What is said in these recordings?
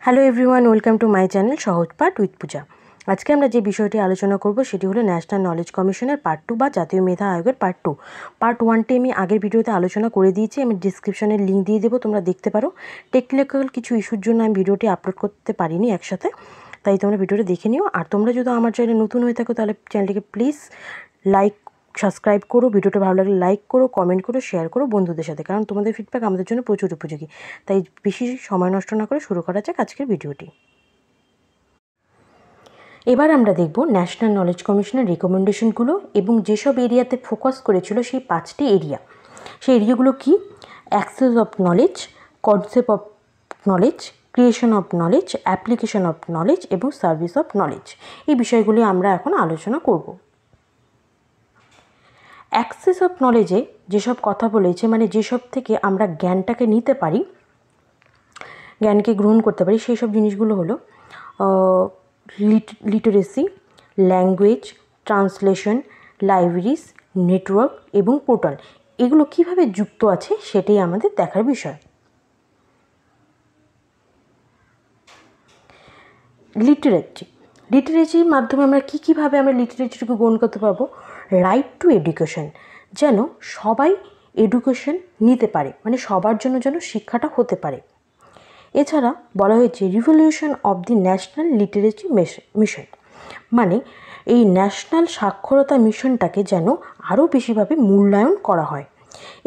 Hello everyone, welcome to my channel সহজ পাঠ with পূজা। আজকে আমরা যে বিষয়টি আলোচনা করব সেটি হলো ন্যাশনাল নলেজ কমিশনের পার্ট 2 বা জাতীয় মেধা আয়োগের পার্ট 2। পার্ট 1টি আমি আগের ভিডিওতে আলোচনা করে দিয়েছি, আমি ডিসক্রিপশনের লিঙ্ক দিয়ে দেবো, তোমরা দেখতে পারো। টেকনিক্যাল কিছু ইস্যুর জন্য আমি ভিডিওটি আপলোড করতে পারিনি একসাথে, তাই তোমরা ভিডিওটি দেখে নিও। আর তোমরা যদি আমার চ্যানেলে নতুন হয়ে থাকো তাহলে চ্যানেলটিকে প্লিজ সাবস্ক্রাইব করো, ভিডিওটা ভালো লাগলে লাইক করো, কমেন্ট করো, শেয়ার করো বন্ধুদের সাথে, কারণ তোমাদের ফিডব্যাক আমাদের জন্য প্রচুর উপযোগী। তাই বেশি সময় নষ্ট না করে শুরু করা যাক আজকের ভিডিওটি। এবার আমরা দেখব ন্যাশনাল নলেজ কমিশনের রেকমেন্ডেশনগুলো এবং যেসব এরিয়াতে ফোকাস করেছিল সেই 5টি এরিয়া। সেই এরিয়াগুলো কি? Access of knowledge, concept of knowledge, creation of knowledge, application of knowledge এবং সার্ভিস অফ নলেজ। এই বিষয়গুলি আমরা এখন আলোচনা করব। অ্যাক্সেস অফ নলেজে যেসব কথা বলেছে, মানে যেসব থেকে আমরা জ্ঞানটাকে নিতে পারি, জ্ঞানকে গ্রহণ করতে পারি, সেই সব জিনিসগুলো হলো literacy, language, translation, libraries, network এবং পোর্টাল। এগুলো কিভাবে যুক্ত আছে সেটাই আমাদের দেখার বিষয়। লিটারেচির মাধ্যমে আমরা কীভাবে আমরা লিটারেচারকে গ্রহণ করতে পারবো? রাইট টু এডুকেশন, যেন সবাই এডুকেশন নিতে পারে, মানে সবার জন্য যেন শিক্ষাটা হতে পারে। এছাড়া বলা হয়েছে revolution of the national literacy mission, মানে এই ন্যাশনাল সাক্ষরতা মিশনটাকে যেন আরও বেশিভাবে মূল্যায়ন করা হয়।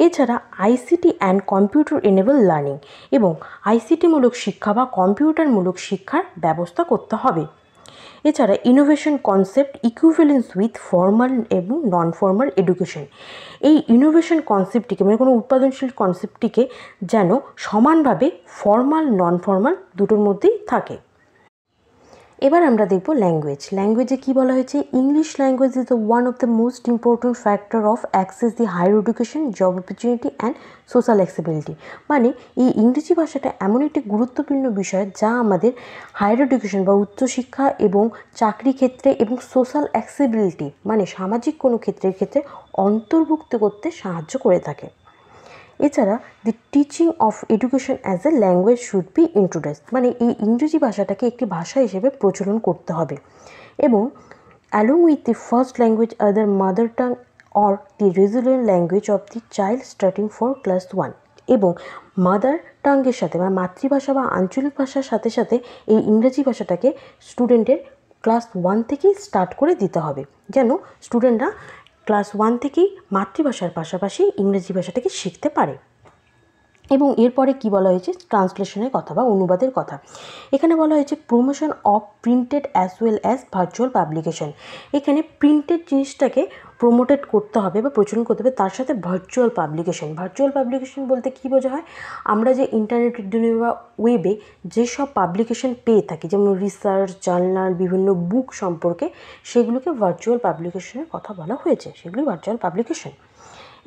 এছাড়া ICT and computer enable learning, এবং আইসিটিমূলক শিক্ষা বা কম্পিউটারমূলক শিক্ষার ব্যবস্থা করতে হবে। এছাড়া innovation concept equivalence with formal এবং নন ফর্মাল এডুকেশন, এই ইনোভেশন কনসেপ্টটিকে, মানে কোনো উৎপাদনশীল কনসেপ্টটিকে যেন সমানভাবে ফর্মাল নন ফর্মাল দুটোর মধ্যেই থাকে। এবার আমরা দেখব ল্যাঙ্গুয়েজে কি বলা হয়েছে? English language is one of the most important factor of access the higher education, job opportunity and social accessibility, মানে এই ইংরেজি ভাষাটা এমন একটি গুরুত্বপূর্ণ বিষয় যা আমাদের হায়ার এডুকেশন বা উচ্চশিক্ষা এবং চাকরি ক্ষেত্রে এবং সোশ্যাল অ্যাক্সেসিবিলিটি, মানে সামাজিক কোনো ক্ষেত্রে অন্তর্ভুক্ত করতে সাহায্য করে থাকে। এছাড়া the teaching of education as a language should be introduced, মানে এই ইংরেজি ভাষাটাকে একটি ভাষা হিসেবে প্রচলন করতে হবে। এবং along with the first language other mother tongue or the resident language of the child starting for class 1, এবং মাদার টাঙ্গের সাথে বা মাতৃভাষা বা আঞ্চলিক ভাষার সাথে সাথে এই ইংরেজি ভাষাটাকে স্টুডেন্টের ক্লাস 1 থেকেই স্টার্ট করে দিতে হবে, যেন স্টুডেন্টরা ক্লাস 1 থেকেই মাতৃভাষার পাশাপাশি ইংরেজি ভাষাটাকে শিখতে পারে। এবং এরপরে কি বলা হয়েছে? ট্রান্সলেশনের কথা বা অনুবাদের কথা। এখানে বলা হয়েছে promotion of printed as well as virtual publication, এখানে প্রিন্টেড জিনিসটাকে প্রমোটেড করতে হবে বা প্রচলন করতে হবে, তার সাথে ভার্চুয়াল পাবলিকেশন বলতে কী বোঝা হয়? আমরা যে ইন্টারনেটের দুনিয়া বা ওয়েবে যেসব পাবলিকেশন পেয়ে থাকি, যেমন রিসার্চ, জার্নাল, বিভিন্ন বুক সম্পর্কে, সেগুলোকে ভার্চুয়াল পাবলিকেশনের কথা বলা হয়েছে, সেগুলি ভার্চুয়াল পাবলিকেশন।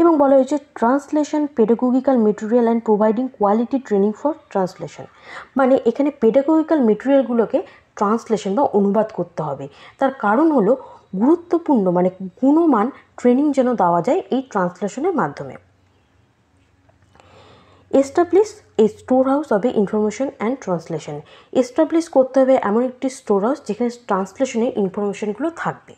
এবং বলা হয়েছে translation, pedagogical material and providing quality training for translation, মানে এখানে পেডাগোগিক্যাল মেটেরিয়ালগুলোকে ট্রান্সলেশন বা অনুবাদ করতে হবে। তার কারণ হলো গুরুত্বপূর্ণ, মানে গুণমান ট্রেনিং যেন দেওয়া যায় এই ট্রান্সলেশনের মাধ্যমে। Establish a store house of information and translation, establish করতে হবে এমন একটি স্টোর হাউস যেখানে ট্রান্সলেশনের ইনফরমেশনগুলো থাকবে।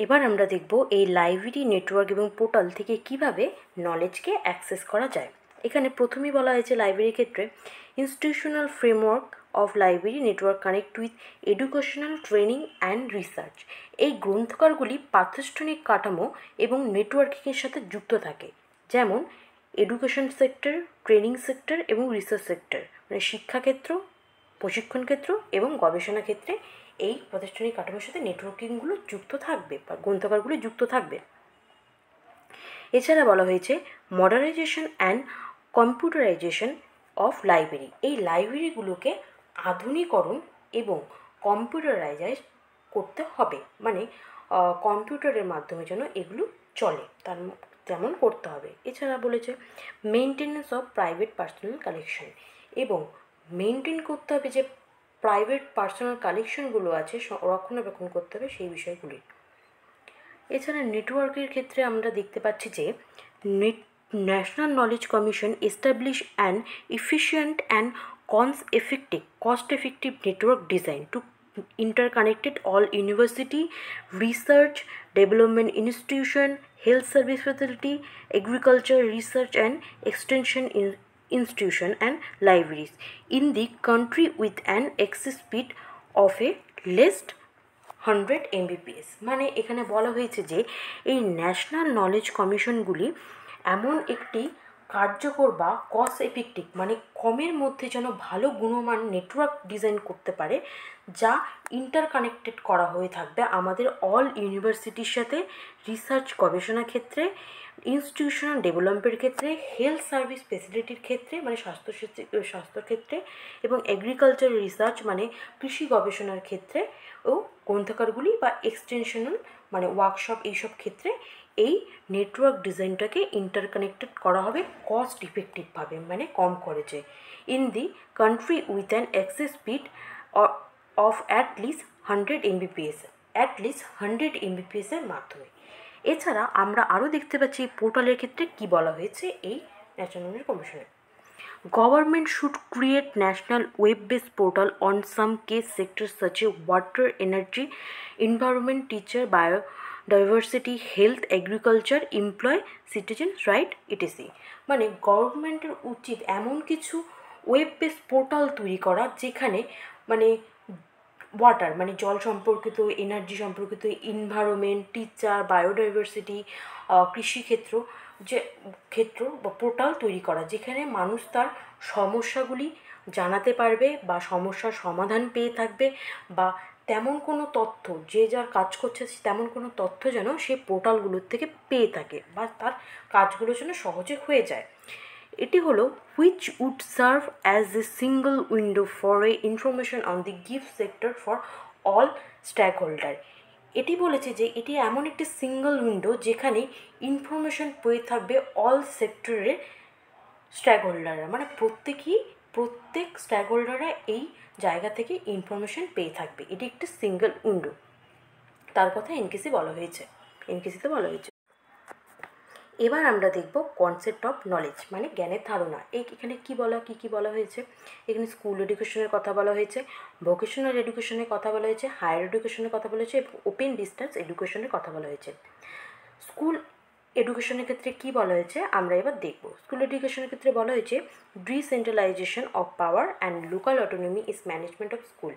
এবার আমরা দেখব এই লাইব্রেরি, নেটওয়ার্ক এবং পোর্টাল থেকে কিভাবে নলেজকে অ্যাক্সেস করা যায়। এখানে প্রথমেই বলা হয়েছে লাইব্রেরির ক্ষেত্রে institutional framework of library network connect with educational training and research, এই গ্রন্থাগারগুলি প্রাতিষ্ঠানিক কাঠামো এবং নেটওয়ার্কিংয়ের সাথে যুক্ত থাকে, যেমন এডুকেশন সেক্টর, ট্রেনিং সেক্টর এবং রিসার্চ সেক্টর, মানে শিক্ষাক্ষেত্র, প্রশিক্ষণ ক্ষেত্র এবং গবেষণা ক্ষেত্রে এই প্রাতিষ্ঠানিক কাঠামোর সাথে নেটওয়ার্কিংগুলো যুক্ত থাকবে বা গ্রন্থাগারগুলি যুক্ত থাকবে। এছাড়া বলা হয়েছে modernisation and computerisation of library, এই লাইব্রেরিগুলোকে আধুনিকরণ এবং কম্পিউটারাইজ করতে হবে, মানে কম্পিউটারের মাধ্যমে যেন এগুলো চলে তার তেমন করতে হবে। এছাড়া বলেছে maintenance of private personal collection, এবং মেনটেন করতে হবে যে প্রাইভেট পার্সোনাল কালেকশনগুলো আছে রক্ষণাবেক্ষণ করতে হবে সেই বিষয়গুলি। এছাড়া নেটওয়ার্কের ক্ষেত্রে আমরা দেখতে পাচ্ছি যে national knowledge commission establish an efficient and cost effective network design to interconnected all university, research, development institution, health service facility, agriculture, research and extension institution and libraries in the country with an access speed of a less 100 Mbps। মানে এখানে বলা হয়েছে যে এই national knowledge কমিশনগুলি এমন একটি কার্যকর বা কস্ট এফেক্টিভ মানে কমের মধ্যে যেন ভালো গুণমান নেটওয়ার্ক ডিজাইন করতে পারে, যা ইন্টারকানেক্টেড করা হয়ে থাকবে আমাদের অল ইউনিভার্সিটির সাথে, রিসার্চ গবেষণা ক্ষেত্রে, ইনস্টিটিউশনাল ডেভেলপমেন্টের ক্ষেত্রে, হেলথ সার্ভিস ফেসিলিটির ক্ষেত্রে মানে স্বাস্থ্য ক্ষেত্রে, এবং এগ্রিকালচার রিসার্চ মানে কৃষি গবেষণার ক্ষেত্রে ও গ্রন্থাগারগুলি বা এক্সটেনশনাল মানে ওয়ার্কশপ এইসব ক্ষেত্রে এই নেটওয়ার্ক ডিজাইনটাকে ইন্টারকানেক্টেড করা হবে কস্ট ইফেক্টিভভাবে মানে কম খরচে in the country with an access speed of at least 100 Mbps এর মাধ্যমে। এছাড়া আমরা আরও দেখতে পাচ্ছি পোর্টালের ক্ষেত্রে কি বলা হয়েছে এই ন্যাশনাল কমিশনে। Government should create national web-based portal on some case sectors such as water, energy, environment, teacher, biodiversity, health, agriculture, employ, citizens right, etc. মানে গভর্নমেন্টের উচিত এমন কিছু ওয়েব বেসড পোর্টাল তৈরি করা যেখানে মানে ওয়াটার মানে জল সম্পর্কিত, এনার্জি সম্পর্কিত, এনভায়রনমেন্ট, টিচার, বায়োডাইভার্সিটি, কৃষিক্ষেত্র যে ক্ষেত্র বা পোর্টাল তৈরি করা যেখানে মানুষ তার সমস্যাগুলি জানাতে পারবে বা সমস্যার সমাধান পেয়ে থাকবে বা তেমন কোনো তথ্য যে যার কাজ করছে তেমন কোনো তথ্য যেন সেই পোর্টালগুলোর থেকে পেয়ে থাকে বা তার কাজগুলো যেন সহজে হয়ে যায়। এটি হলো which would serve as a single window for a information on the gift sector for all stakeholder। এটি বলেছে যে এটি এমন একটি সিঙ্গল উইন্ডো যেখানে ইনফরমেশন পেয়ে থাকবে অল সেক্টরের স্টেকহোল্ডাররা মানে প্রত্যেক স্টেকহোল্ডাররা এই জায়গা থেকে ইনফরমেশন পেয়ে থাকবে। এটি একটি সিঙ্গল উইন্ডো, তার কথা এনকেসিতে বলা হয়েছে। এবার আমরা দেখব কনসেপ্ট অফ নলেজ মানে জ্ঞানের ধারণা। এখানে কী বলা হয়েছে, এখানে স্কুল এডুকেশনের কথা বলা হয়েছে, ভোকেশনাল এডুকেশনের কথা বলা হয়েছে, হায়ার এডুকেশনের কথা বলা হয়েছে এবং ওপেন ডিস্টেন্স এডুকেশনের কথা বলা হয়েছে। স্কুল এডুকেশনের ক্ষেত্রে কী বলা হয়েছে আমরা এবার দেখব। স্কুল এডুকেশনের ক্ষেত্রে বলা হয়েছে decentralization of power and local autonomy is management of school.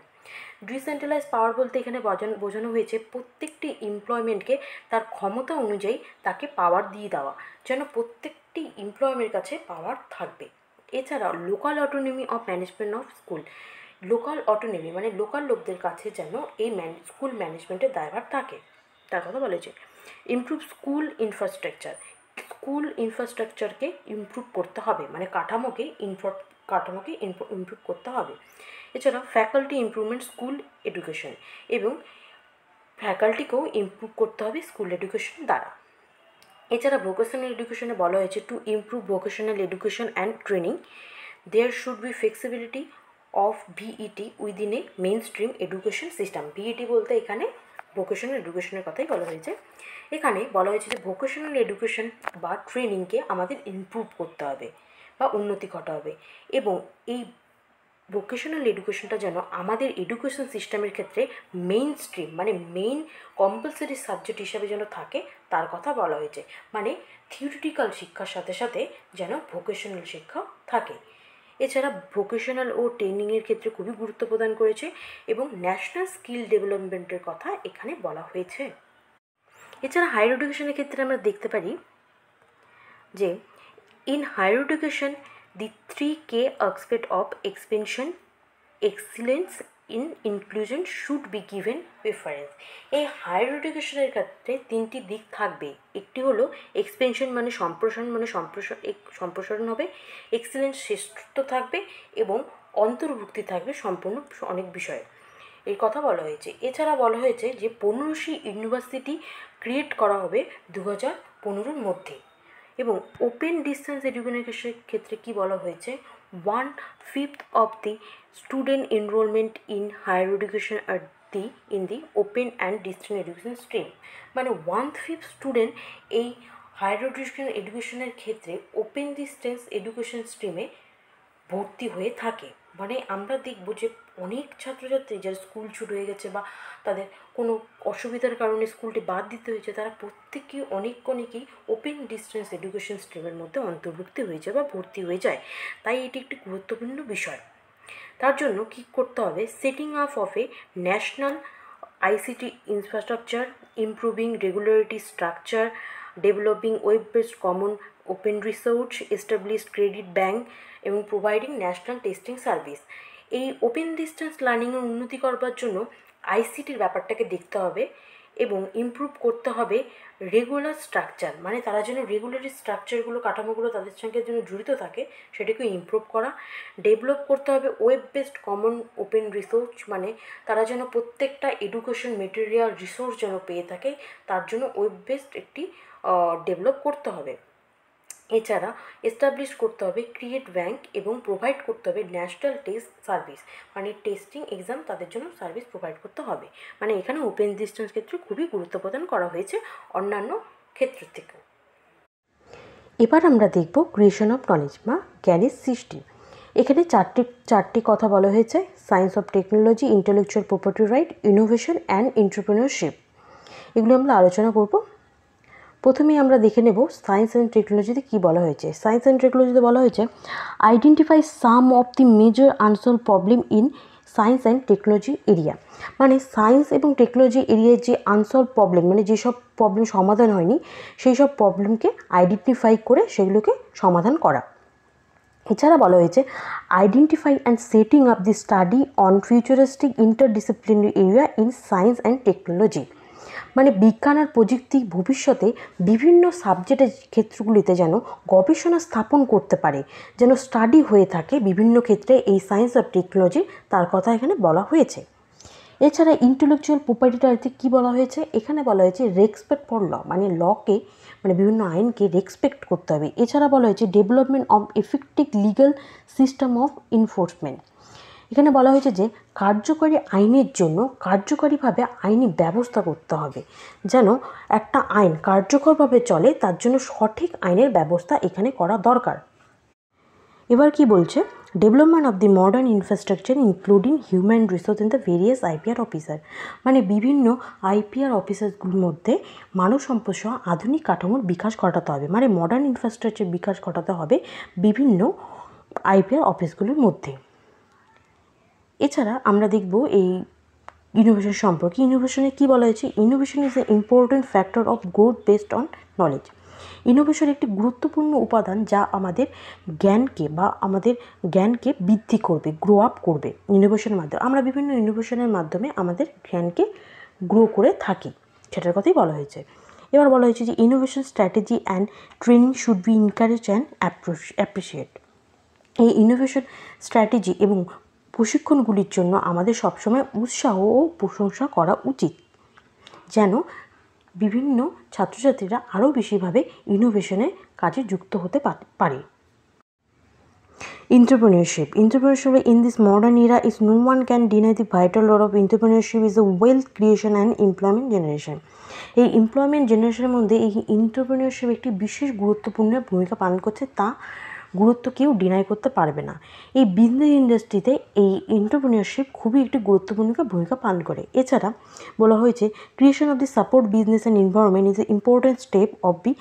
Decentralize power বলতে এখানে বোঝানো হয়েছে প্রত্যেকটি এমপ্লয়মেন্টকে তার ক্ষমতা অনুযায়ী তাকে পাওয়ার দিয়ে দেওয়া, যেন প্রত্যেকটি এমপ্লয়মের কাছে পাওয়ার থাকবে। এছাড়াও local autonomy of management of school, local autonomy মানে লোকাল লোকদের কাছে যেন এই স্কুল ম্যানেজমেন্টের দায়ভার থাকে, তার কথা বলেছে। ইমপ্রুভ স্কুল ইনফ্রাস্ট্রাকচারকে ইমপ্রুভ করতে হবে মানে কাঠামোকে ইমপ্রুভ করতে হবে। এছাড়া ফ্যাকাল্টি ইমপ্রুভমেন্ট স্কুল এডুকেশন এবং ফ্যাকাল্টিকেও ইমপ্রুভ করতে হবে স্কুল এডুকেশন দ্বারা। এছাড়া ভোকেশনাল এডুকেশনে বলা হয়েছে to improve vocational education and training there should be flexibility of VET within a mainstream education system. VET বলতে এখানে ভোকেশনাল এডুকেশনের কথাই বলা হয়েছে। এখানে বলা হয়েছে যে ভোকেশনাল এডুকেশন বা ট্রেনিংকে আমাদের ইমপ্রুভ করতে হবে বা উন্নতি ঘটাতে হবে এবং এই ভোকেশনাল এডুকেশনটা যেন আমাদের এডুকেশন সিস্টেমের ক্ষেত্রে মেইন স্ট্রিম মানে মেইন কম্পালসারি সাবজেক্ট হিসাবে যেন থাকে তার কথা বলা হয়েছে। মানে থিওরিটিক্যাল শিক্ষার সাথে সাথে যেন ভোকেশনাল শিক্ষা থাকে। এছাড়া ভোকেশনাল ও ট্রেনিংয়ের ক্ষেত্রে খুবই গুরুত্ব প্রদান করেছে এবং ন্যাশনাল স্কিল ডেভেলপমেন্টের কথা এখানে বলা হয়েছে। এছাড়া হায়ার এডুকেশনের ক্ষেত্রে আমরা দেখতে পারি যে in higher education the 3K aspect of expansion, excellence in inclusion should be given preference। এই হায়ার এডুকেশনের ক্ষেত্রে তিনটি দিক থাকবে। একটি হলো এক্সপেনশন মানে সম্প্রসারণ হবে, এক্সেলেন্স শ্রেষ্ঠত্ব থাকবে এবং অন্তর্ভুক্তি থাকবে সম্পূর্ণ অনেক বিষয়ে, এই কথা বলা হয়েছে। এছাড়া বলা হয়েছে যে 15টি ইউনিভার্সিটি ক্রিয়েট করা হবে 2015-র মধ্যে এবং ওপেন ডিস্টেন্স এডুকেশনের ক্ষেত্রে কি বলা হয়েছে 1/5 of the student enrolment in higher education আর in the open and distance education stream. মানে 1/5 স্টুডেন্ট এই হায়ার এডুকেশনের ক্ষেত্রে ওপেন ডিস্টেন্স এডুকেশন স্ট্রিমে ভর্তি হয়ে থাকে। মানে আমরা দেখব যে অনেক ছাত্রছাত্রী যারা স্কুল ছুট হয়ে গেছে বা তাদের কোনো অসুবিধার কারণে স্কুলটি বাদ দিতে হয়েছে, তারা প্রত্যেকেই অনেকেই ওপেন ডিস্টেন্স এডুকেশন স্ট্রিমের মধ্যে অন্তর্ভুক্তি হয়ে যায় বা ভর্তি হয়ে যায়। তাই এটি একটি গুরুত্বপূর্ণ বিষয়। তার জন্য কী করতে হবে, setting up of a national ICT infrastructure, improving regulatory structure, developing web-based common open resource, established credit bank এবং প্রোভাইডিং ন্যাশনাল টেস্টিং সার্ভিস। এই ওপেন ডিস্টেন্স লার্নিংয়ের উন্নতি করবার জন্য ICTর ব্যাপারটাকে দেখতে হবে এবং ইমপ্রুভ করতে হবে রেগুলার স্ট্রাকচার, মানে তারা যেন রেগুলারি স্ট্রাকচারগুলো, কাঠামোগুলো তাদের সঙ্গে যেন জড়িত থাকে সেটাকে ইমপ্রুভ করা। ডেভেলপ করতে হবে web based common open resource, মানে তারা যেন প্রত্যেকটা এডুকেশন মেটেরিয়াল রিসোর্স যেন পেয়ে থাকে, তার জন্য ওয়েব বেসড একটি ডেভেলপ করতে হবে। এছাড়া এস্টাবলিশ করতে হবে ক্রিয়েট ব্যাংক এবং প্রোভাইড করতে হবে ন্যাশনাল টেস্ট সার্ভিস, মানে টেস্টিং এক্সাম তাদের জন্য সার্ভিস প্রোভাইড করতে হবে। মানে এখানে ওপেন ডিস্টেন্স ক্ষেত্রে খুবই গুরুত্ব প্রদান করা হয়েছে অন্যান্য ক্ষেত্র থেকেও। এবার আমরা দেখব ক্রিয়েশন অফ নলেজ বা জ্ঞানের সৃষ্টি। এখানে চারটি কথা বলা হয়েছে: science of technology, intellectual property right, innovation and entrepreneurship. এগুলো আমরা আলোচনা করব। প্রথমেই আমরা দেখে নেব সায়েন্স অ্যান্ড টেকনোলজিতে কী বলা হয়েছে। সায়েন্স অ্যান্ড টেকনোলজিতে বলা হয়েছে identify some of the major unsolved problem in science and technology area. মানে সায়েন্স এবং টেকনোলজি এরিয়ায় যে আনসলভ প্রবলেম, মানে যেসব প্রবলেম সমাধান হয়নি সেই সব প্রবলেমকে আইডেন্টিফাই করে সেগুলোকে সমাধান করা। এছাড়া বলা হয়েছে identify and setting up the study on futuristic interdisciplinary area in science and technology. মানে বিজ্ঞান আর প্রযুক্তি ভবিষ্যতে বিভিন্ন সাবজেক্টের ক্ষেত্রগুলিতে যেন গবেষণা স্থাপন করতে পারে, যেন স্টাডি হয়ে থাকে বিভিন্ন ক্ষেত্রে এই সায়েন্স আর টেকনোলজি, তার কথা এখানে বলা হয়েছে। এছাড়া ইন্টেলেকচুয়াল প্রপার্টি রাইটে কী বলা হয়েছে, এখানে বলা হয়েছে রেসপেক্ট ফর ল, মানে লকে, মানে বিভিন্ন আইনকে রেসপেক্ট করতে হবে। এছাড়া বলা হয়েছে development of effective legal system of enforcement. এখানে বলা হয়েছে যে কার্যকরী আইনের জন্য কার্যকরীভাবে আইনি ব্যবস্থা করতে হবে, যেন একটা আইন কার্যকরভাবে চলে তার জন্য সঠিক আইনের ব্যবস্থা এখানে করা দরকার। এবার কি বলছে, development of the modern infrastructure including human resource in the various IPR officer. মানে বিভিন্ন IPR অফিসারগুলির মধ্যে মানব সম্পদ সহ আধুনিক কাঠামোর বিকাশ ঘটাতে হবে, মানে মডার্ন ইনফ্রাস্ট্রাকচার বিকাশ ঘটাতে হবে বিভিন্ন IPR অফিসগুলির মধ্যে। এছাড়া আমরা দেখব এই ইনোভেশন সম্পর্কে। ইনোভেশনে কী বলা হয়েছে, innovation is a important factor of growth based on knowledge. Innovation একটি গুরুত্বপূর্ণ উপাদান যা আমাদের জ্ঞানকে বৃদ্ধি করবে, গ্রো আপ করবে। ইনোভেশনের মাধ্যমে আমরা বিভিন্ন ইনোভেশনের মাধ্যমে আমাদের জ্ঞানকে গ্রো করে থাকি, সেটার কথাই বলা হয়েছে। এবার বলা হয়েছে যে innovation strategy and training should be encourage and appreciate. এই ইনোভেশন স্ট্র্যাটেজি এবং প্রশিক্ষণগুলির জন্য আমাদের সবসময় উৎসাহ ও প্রশংসা করা উচিত, যেন বিভিন্ন ছাত্রছাত্রীরা আরও বেশিভাবে ইনোভেশনের কাজে যুক্ত হতে পারে। Entrepreneurship in this modern era is no one can deny the vital role of entrepreneurship is a wealth creation and employment generation. এই এমপ্লয়মেন্ট জেনারেশনের মধ্যে এই এন্টারপ্রেনিয়রশিপ একটি বিশেষ গুরুত্বপূর্ণ ভূমিকা পালন করছে, তা গুরুত্ব কেউ ডিনাই করতে পারবে না। এই বিজনেস ইন্ডাস্ট্রিতে এই এন্টারপ্রেনিয়রশিপ খুবই একটি গুরুত্বপূর্ণ ভূমিকা পালন করে। এছাড়া বলা হয়েছে creation of the support business and environment is a important step of be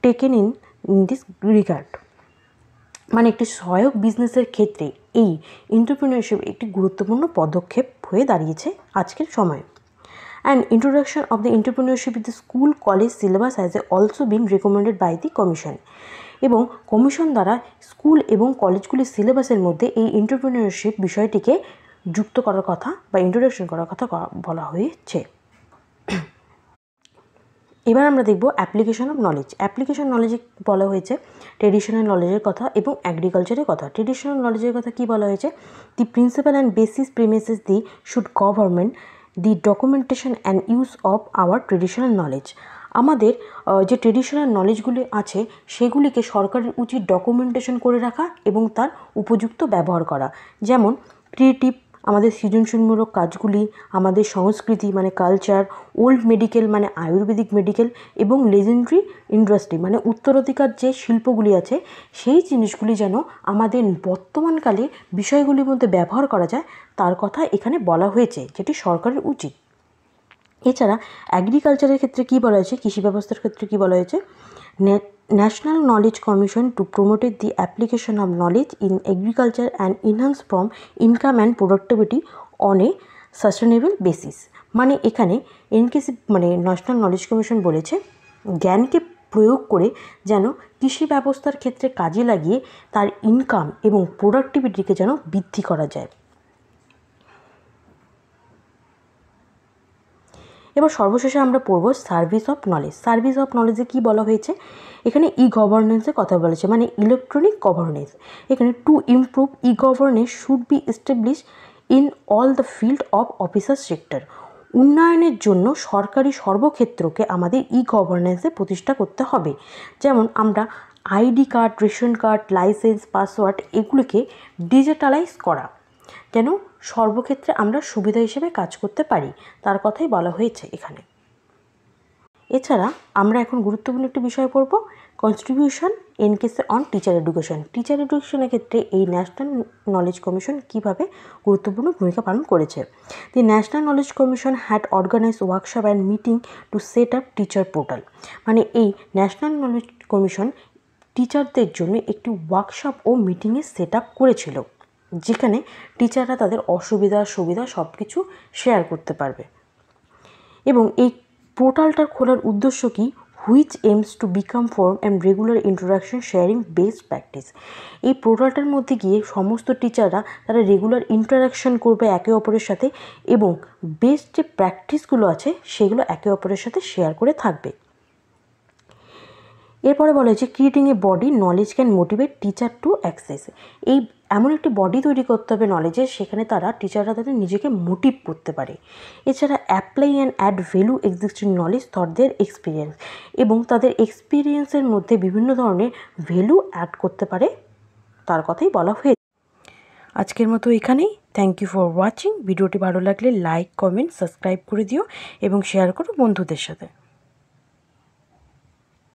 taken in this regard. মানে একটি সহায়ক বিজনেসের ক্ষেত্রে এই এন্টারপ্রেনিয়রশিপ একটি গুরুত্বপূর্ণ পদক্ষেপ হয়ে দাঁড়িয়েছে আজকের সময়ে। And introduction of the entrepreneurship in the school college syllabus has also been recommended by the commission. এবং কমিশন দ্বারা স্কুল এবং কলেজগুলির সিলেবাসের মধ্যে এই এন্টারপ্রেনিয়রশিপ বিষয়টিকে যুক্ত করার কথা বা ইন্ট্রোডাকশন করার কথা বলা হয়েছে। এবার আমরা দেখব অ্যাপ্লিকেশন অফ নলেজ। অ্যাপ্লিকেশন নলেজে বলা হয়েছে ট্রেডিশনাল নলেজের কথা এবং অ্যাগ্রিকালচারের কথা। ট্রেডিশনাল নলেজের কথা কি বলা হয়েছে, the principal and basis premises the should government the documentation and use of our traditional knowledge. আমাদের যে ট্রেডিশনাল নলেজগুলি আছে সেগুলিকে সরকারের উচিত ডকুমেন্টেশন করে রাখা এবং তার উপযুক্ত ব্যবহার করা, যেমন ক্রিয়েটিভ আমাদের সৃজনশীলমূলক কাজগুলি, আমাদের সংস্কৃতি মানে কালচার, ওল্ড মেডিকেল মানে আয়ুর্বেদিক মেডিকেল এবং লেজেন্ডারি ইন্ডাস্ট্রি মানে উত্তরাধিকার যে শিল্পগুলি আছে সেই জিনিসগুলি যেন আমাদের বর্তমানকালে বিষয়গুলির মধ্যে ব্যবহার করা যায় তার কথা এখানে বলা হয়েছে, যেটি সরকারের উচিত। এছাড়া অ্যাগ্রিকালচারের ক্ষেত্রে কী বলা হয়েছে, কৃষি ব্যবস্থার ক্ষেত্রে কী বলা হয়েছে, national knowledge commission to promoted the application of knowledge in agriculture and enhance from income and productivity on a sustainable basis. মানে এখানে এনকেসি মানে ন্যাশনাল নলেজ কমিশন বলেছে জ্ঞানকে প্রয়োগ করে যেন কৃষি ব্যবস্থার ক্ষেত্রে কাজে লাগিয়ে তার ইনকাম এবং প্রোডাক্টিভিটিকে যেন বৃদ্ধি করা যায়। এবার সর্বশেষে আমরা পড়ব service of knowledge. Service of নলেজে কী বলা হয়েছে, এখানে ই গভর্নেন্সের কথা বলেছে, মানে ইলেকট্রনিক গভর্নেন্স। এখানে to improve e governance should be establish in all the field of officer sector. উন্নয়নের জন্য সরকারি সর্বক্ষেত্রকে আমাদের ই গভর্নেন্সে প্রতিষ্ঠা করতে হবে। যেমন আমরা ID card, ration card, licence, password এগুলিকে ডিজিটালাইজ করা, যেন সর্বক্ষেত্রে আমরা সুবিধা হিসেবে কাজ করতে পারি তার কথাই বলা হয়েছে এখানে। এছাড়া আমরা এখন গুরুত্বপূর্ণ একটি বিষয় পড়ব, contribution in case on teacher education. Teacher এডুকেশনের ক্ষেত্রে এই ন্যাশনাল নলেজ কমিশন কীভাবে গুরুত্বপূর্ণ ভূমিকা পালন করেছে। The national knowledge commission had organise workshop and meeting to set up teacher portal. মানে এই ন্যাশনাল নলেজ কমিশন টিচারদের জন্য একটি ওয়ার্কশপ ও মিটিংয়ের সেট আপ করেছিল, যেখানে টিচাররা তাদের অসুবিধা সুবিধা সব কিছু শেয়ার করতে পারবে। এবং এই পোর্টালটার খোলার উদ্দেশ্য কি, which aims to become form and regular interaction sharing best practice. এই পোর্টালটার মধ্যে গিয়ে সমস্ত টিচাররা তারা রেগুলার ইন্টারাকশন করবে একে অপরের সাথে এবং বেস্ট যে প্র্যাকটিসগুলো আছে সেগুলো একে অপরের সাথে শেয়ার করে থাকবে। এরপরে বলা হয়েছে creating a body knowledge can motivate teacher to access. এই এমন একটি বডি তৈরি করতে হবে নলেজের, সেখানে তারা টিচাররা তাদের নিজেকে মোটিভ করতে পারে। এছাড়া apply and add value existing knowledge through their experience, এবং তাদের এক্সপিরিয়েন্সের মধ্যে বিভিন্ন ধরনের ভ্যালু অ্যাড করতে পারে তার কথাই বলা হয়েছে। আজকের মতো এখানেই। Thank you for watching. ভিডিওটি ভালো লাগলে লাইক, কমেন্ট, সাবস্ক্রাইব করে দিও এবং শেয়ার করো বন্ধুদের সাথে।